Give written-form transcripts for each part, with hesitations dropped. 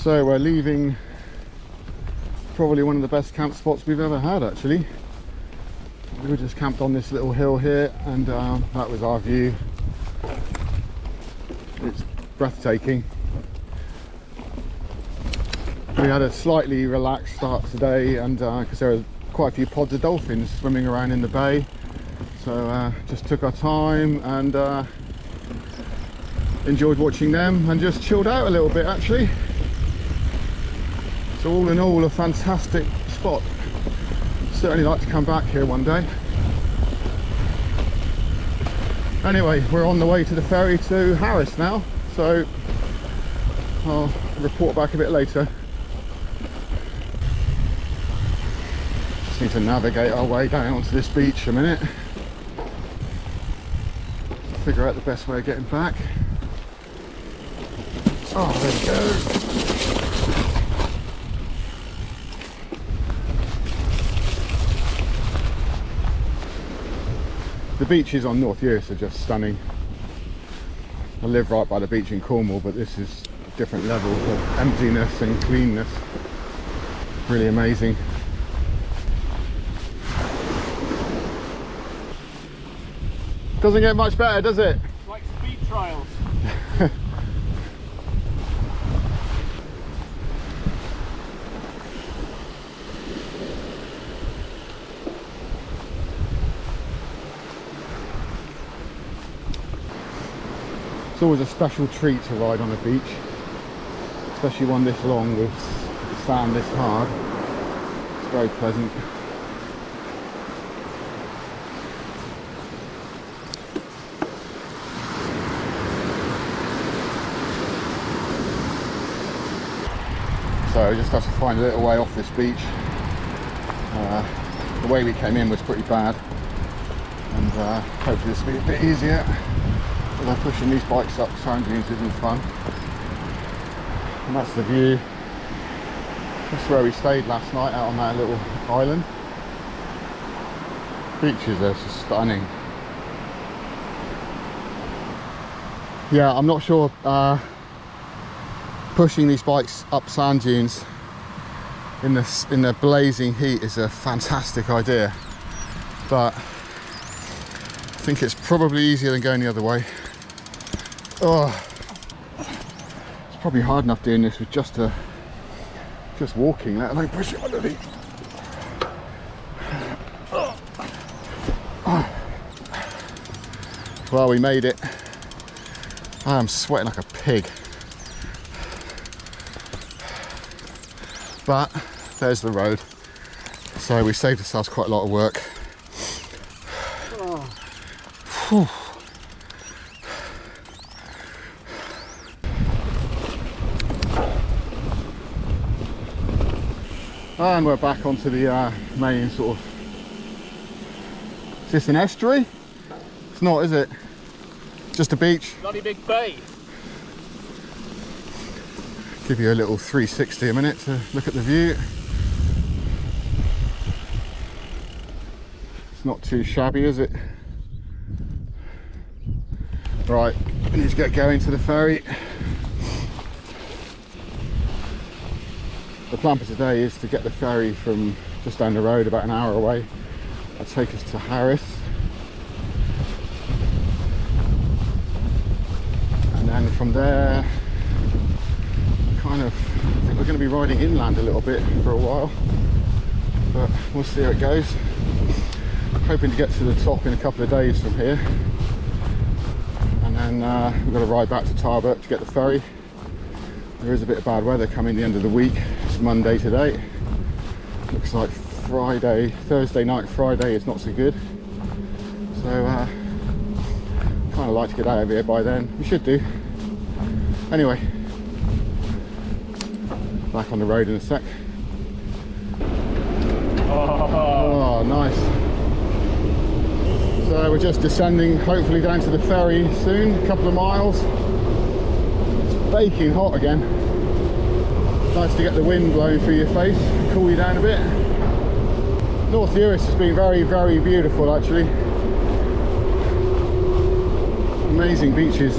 So we're leaving probably one of the best camp spots we've ever had, actually. We just camped on this little hill here, and that was our view. It's breathtaking. We had a slightly relaxed start today, and because there were quite a few pods of dolphins swimming around in the bay, so just took our time and enjoyed watching them and just chilled out a little bit, actually. So all in all, a fantastic spot. Certainly like to come back here one day. Anyway, we're on the way to the ferry to Harris now, so I'll report back a bit later. Just need to navigate our way down onto this beach a minute. Figure out the best way of getting back. Oh, there we go. The beaches on North Uist are just stunning. I live right by the beach in Cornwall, but this is a different level of emptiness and cleanness. Really amazing. Doesn't get much better, does it? It's like speed trials. It's always a special treat to ride on a beach, especially one this long with sand this hard. It's very pleasant. So I just have to find a little way off this beach. The way we came in was pretty bad, and hopefully this will be a bit easier. Although pushing these bikes up sand dunes isn't fun. And that's the view. That's where we stayed last night, out on that little island. Beaches are just stunning. Yeah, I'm not sure pushing these bikes up sand dunes in the blazing heat is a fantastic idea, but I think it's probably easier than going the other way. Oh, it's probably hard enough doing this with just walking, let alone pushing underneath. Oh. Well, we made it. I am sweating like a pig, but there's the road, so we saved ourselves quite a lot of work. Whew. And we're back onto the main sort of... Is this an estuary? It's not, is it? Just a beach. Bloody big bay. Give you a little 360 a minute to look at the view. It's not too shabby, is it? Right, we need to get going to the ferry. The plan for today is to get the ferry from just down the road, about an hour away. That'll take us to Harris. And then from there, I think we're going to be riding inland a little bit for a while, but we'll see how it goes. Hoping to get to the top in a couple of days from here, and then we've got to ride back to Tarbet to get the ferry. There is a bit of bad weather coming the end of the week. It's Monday today. Looks like Thursday night, Friday is not so good. So kind of like to get out of here by then. We should do. Anyway, back on the road in a sec. Oh, nice. So we're just descending, hopefully down to the ferry soon, a couple of miles. It's baking hot again. Nice to get the wind blowing through your face, cool you down a bit. North Uist has been very, very beautiful actually. Amazing beaches.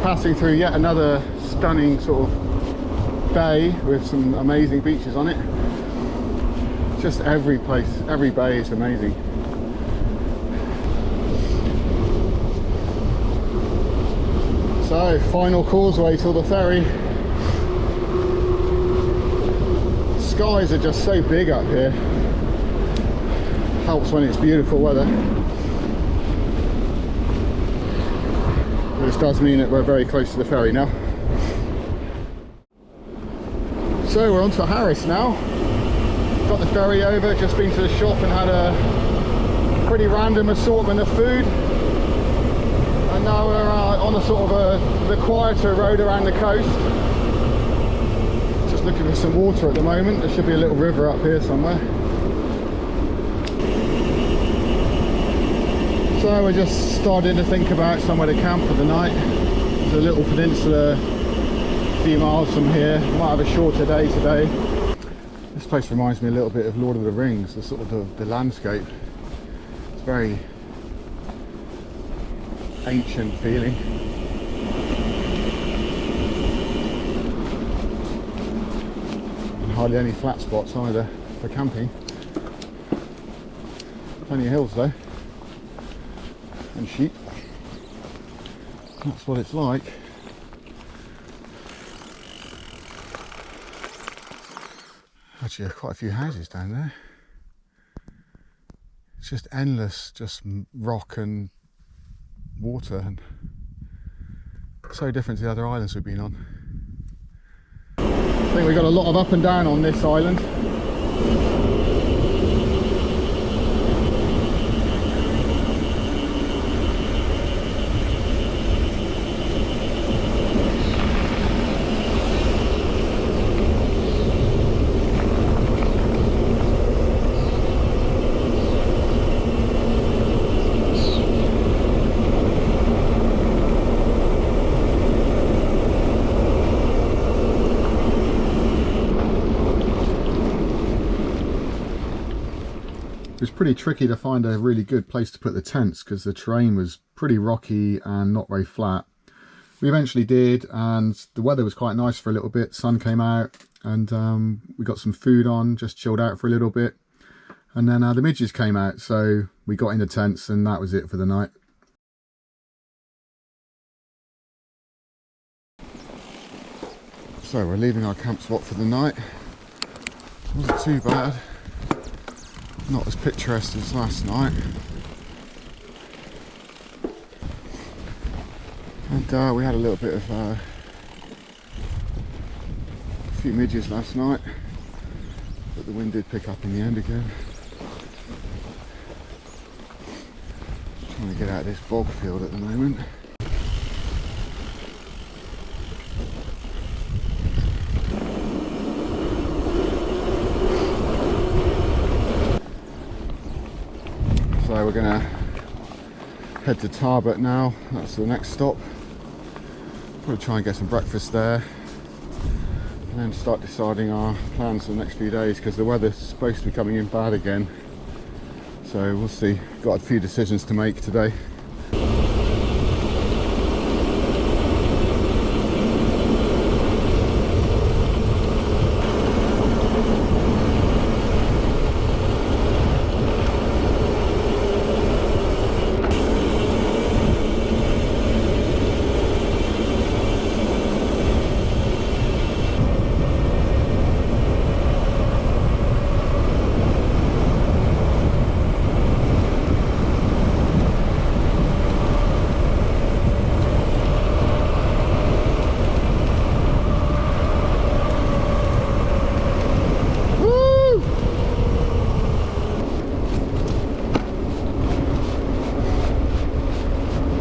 Passing through yet another stunning sort of bay with some amazing beaches on it. Just every place, every bay is amazing. So, final causeway till the ferry. Skies are just so big up here. Helps when it's beautiful weather. This does mean that we're very close to the ferry now. So we're on to Harris now. Got the ferry over, just been to the shop and had a pretty random assortment of food. And now we're on a sort of the quieter road around the coast. Just looking for some water at the moment. There should be a little river up here somewhere. So we're just starting to think about somewhere to camp for the night. There's a little peninsula a few miles from here. Might have a shorter day today. This place reminds me a little bit of Lord of the Rings, the sort of the landscape. It's very ancient feeling. And hardly any flat spots either for camping. Plenty of hills though. And sheep. That's what it's like. Actually, there are quite a few houses down there. It's just endless, just rock and water, and so different to the other islands we've been on. I think we've got a lot of up and down on this island. It was pretty tricky to find a really good place to put the tents because the terrain was pretty rocky and not very flat. We eventually did, and the weather was quite nice for a little bit. Sun came out and we got some food on, just chilled out for a little bit, and then the midges came out, so we got in the tents and that was it for the night. So we're leaving our camp spot for the night. Wasn't too bad. Not as picturesque as last night. And we had a little bit of a few midges last night, but the wind did pick up in the end again. Trying to get out of this bog field at the moment. So we're going to head to Tarbet now. That's the next stop. Probably try and get some breakfast there and then start deciding our plans for the next few days, because the weather's supposed to be coming in bad again. So we'll see. Got a few decisions to make today.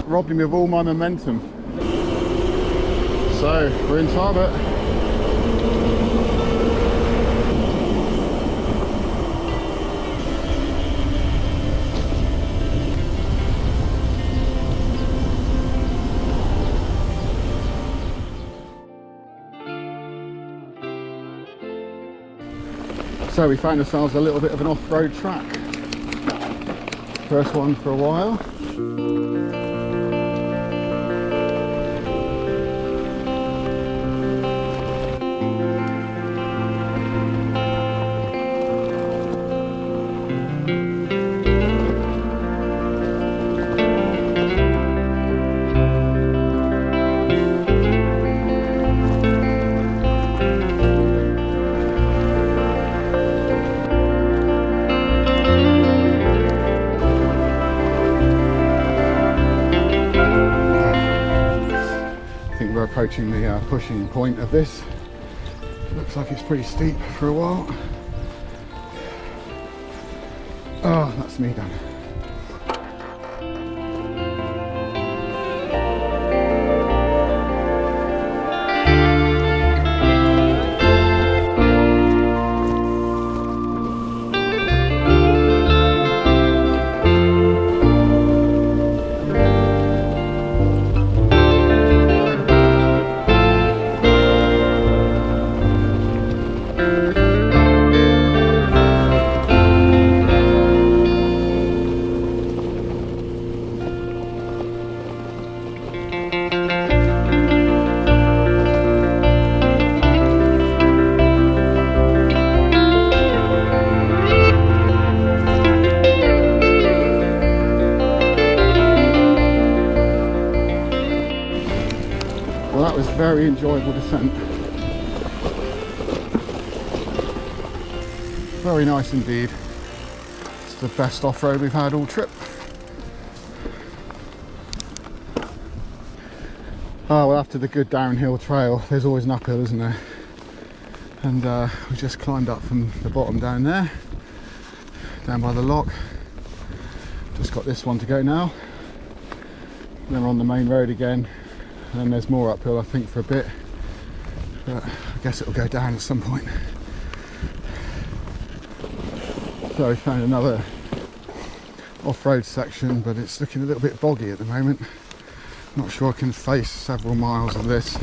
Robbed me of all my momentum. So we're in Tarbet. So we found ourselves a little bit of an off-road track. First one for a while. approaching the pushing point of this. Looks like it's pretty steep for a while. Oh, that's me done. Well, that was very enjoyable descent. Very nice indeed. It's the best off-road we've had all trip. Oh, well, after the good downhill trail, there's always an uphill, isn't there? And we just climbed up from the bottom down there, down by the loch. Just got this one to go now. Then we're on the main road again. And then there's more uphill, I think, for a bit, but I guess it'll go down at some point. So we found another off-road section, but it's looking a little bit boggy at the moment. Not sure I can face several miles of this. So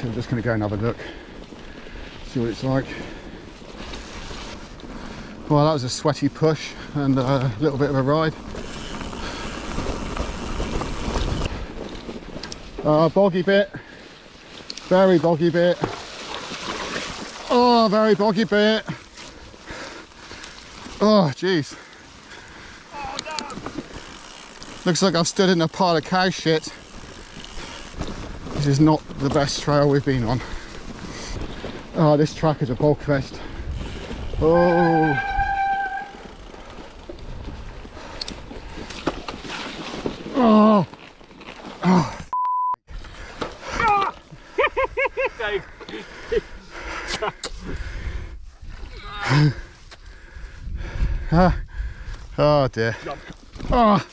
we're just going to go and have a look, see what it's like. Well, that was a sweaty push and a little bit of a ride. Boggy bit, very boggy bit. Oh, very boggy bit. Oh, jeez. Oh, no. Looks like I've stood in a pile of cow shit. This is not the best trail we've been on. Oh, this track is a bogfest. Oh. Oh. Oh. Oh dear. Oh.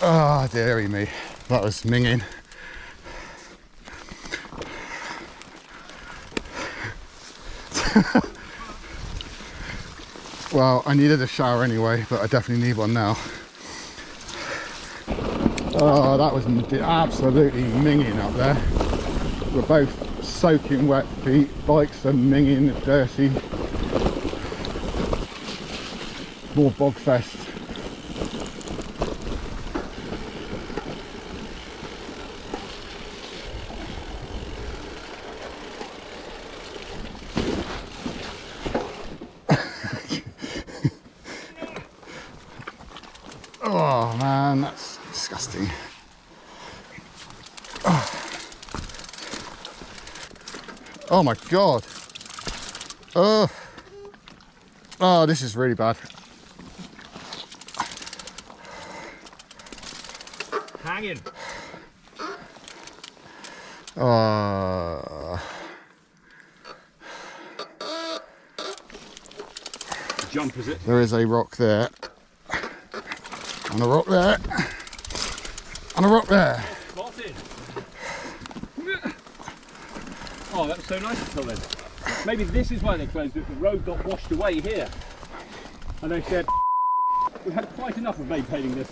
Oh dearie me. That was minging. Well, I needed a shower anyway, but I definitely need one now. Oh, that was absolutely minging up there. We're both soaking wet feet, bikes are minging, dirty. More bogfest. Oh man, that's disgusting. Oh my god. Oh, this is really bad. Hanging. Jump, is it? There is a rock there. And a rock there. And a rock there. Spotted. Oh, that was so nice until then. Maybe this is why they closed it. The road got washed away here. And they said, we've had quite enough of maintaining this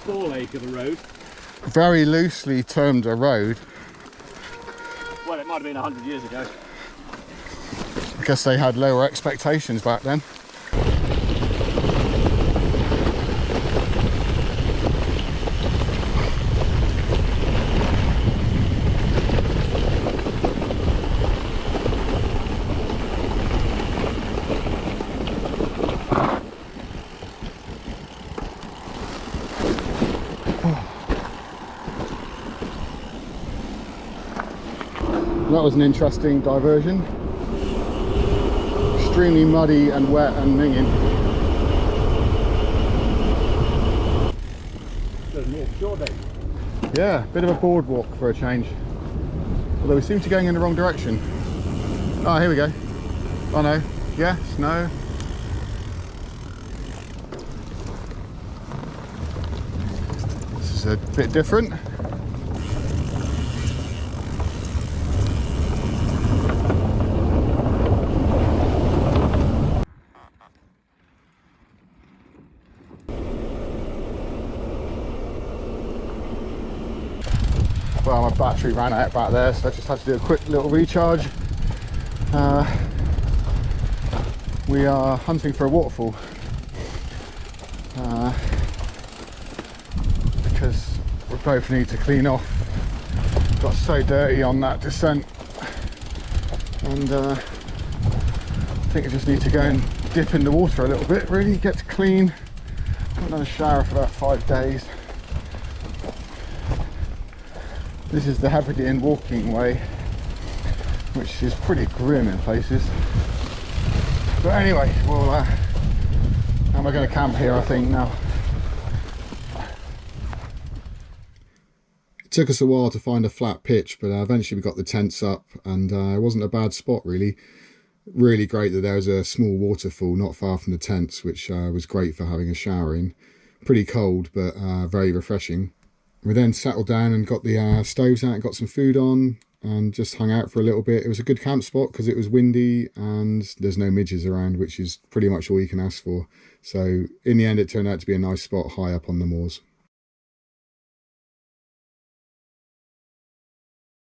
ball ache of the road. Very loosely termed a road. Well, it might have been 100 years ago. I guess they had lower expectations back then. That was an interesting diversion. Extremely muddy and wet and minging. shore day. Yeah, bit of a boardwalk for a change. Although we seem to be going in the wrong direction. Oh, here we go. Oh no. Yes, no. This is a bit different. Well, my battery ran out back there, so I just had to do a quick little recharge. We are hunting for a waterfall because we both need to clean off. Got so dirty on that descent, and I think I just need to go and dip in the water a little bit, really get clean. Haven't had a shower for about 5 days. This is the Hebrides walking way, which is pretty grim in places. But anyway, well, am I going to camp here, I think, now. It took us a while to find a flat pitch, but eventually we got the tents up, and it wasn't a bad spot, really. Really great that there was a small waterfall not far from the tents, which was great for having a shower in. Pretty cold, but very refreshing. We then settled down and got the stoves out and got some food on and just hung out for a little bit. It was a good camp spot because it was windy and there's no midges around, which is pretty much all you can ask for. So in the end, it turned out to be a nice spot high up on the moors.